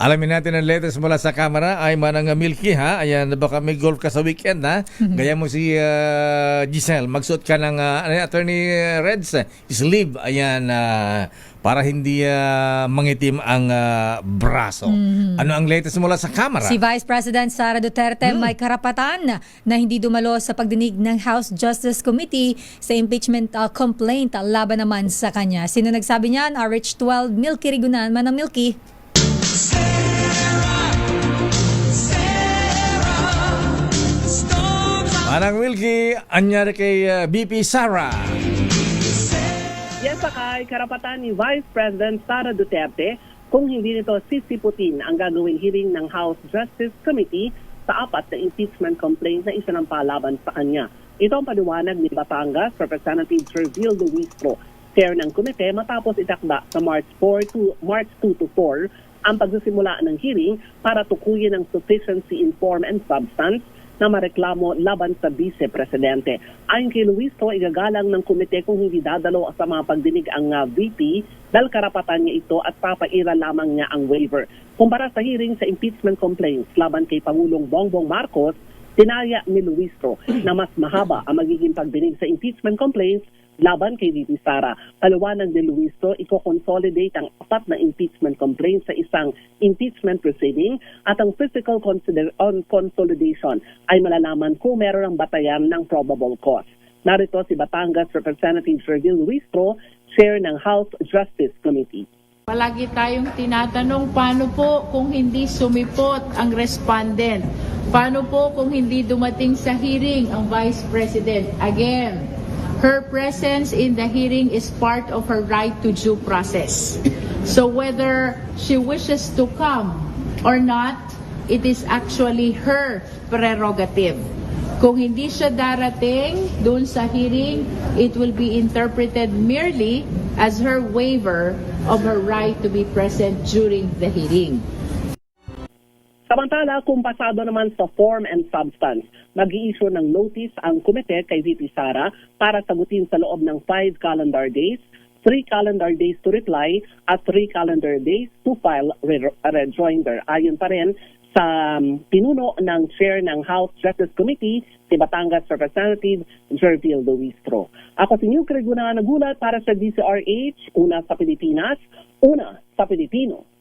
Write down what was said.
Alamin natin ang latest mula sa Kamara ay Manang Milky ha. Ayan, baka may golf ka sa weekend ha. Gaya mo si Giselle, magsuot ka ng Attorney Reds sleeve. Ayan, para hindi mangitim ang braso. Ano ang latest mula sa Kamara? Si Vice President Sara Duterte may karapatan na hindi dumalo sa pagdinig ng House Justice Committee sa impeachment complaint laban naman sa kanya. Sino nagsabi niyan? RH12 Milky Rigunan. Manang Milky. Manang Milky, anyari kay BP Sara. Yan sakay karapatan ni Vice President Sara Duterte kung hindi nito sisiputin ang gagawing hearing ng House Justice Committee sa 4 na impeachment complaint na isinampa laban sa kanya. Ito ang paliwanag ni Batangas Representative Servil Luistro, chair ng komite, matapos itakda sa March 2 to 4 ang pagsisimula ng hearing para tukuyin ang sufficiency in form and substance na mareklamo laban sa Vice Presidente. Ayon kay Luistro, igagalang ng komite kung hindi dadalo sa mga pagdinig ang VP dahil karapatan niya ito at papaira lamang niya ang waiver. Kumpara sa hearing sa impeachment complaints laban kay Pangulong Bongbong Marcos, tinaya ni Luistro na mas mahaba ang magiging pagdinig sa impeachment complaints laban kay VP Sara. Paliwanag ni Luistro, iko-consolidate ang 4 na impeachment complaints sa isang impeachment proceeding at ang physical consolidation ay malalaman kung meron ang batayan ng probable cause. Narito si Batangas Representative Servil Luistro, chair ng House Justice Committee. Palagi tayong tinatanong paano po kung hindi sumipot ang respondent? Paano po kung hindi dumating sa hearing ang Vice President? Again, her presence in the hearing is part of her right to due process. So whether she wishes to come or not, it is actually her prerogative. Kung hindi siya darating doon sa hearing, it will be interpreted merely as her waiver of her right to be present during the hearing. Samantala, kung pasado naman sa form and substance, mag-i-issue ng notice ang komite kay VP Sara para sagutin sa loob ng 5 calendar days, 3 calendar days to reply, at 3 calendar days to file a rejoinder. Ayon pa rin sa pinuno ng chair ng House Justice Committee, si Batangas Representative Servil Luistro. Ako si Milky Rigunan, nagulat para sa DCRH, una sa Pilipinas, una sa Pilipino.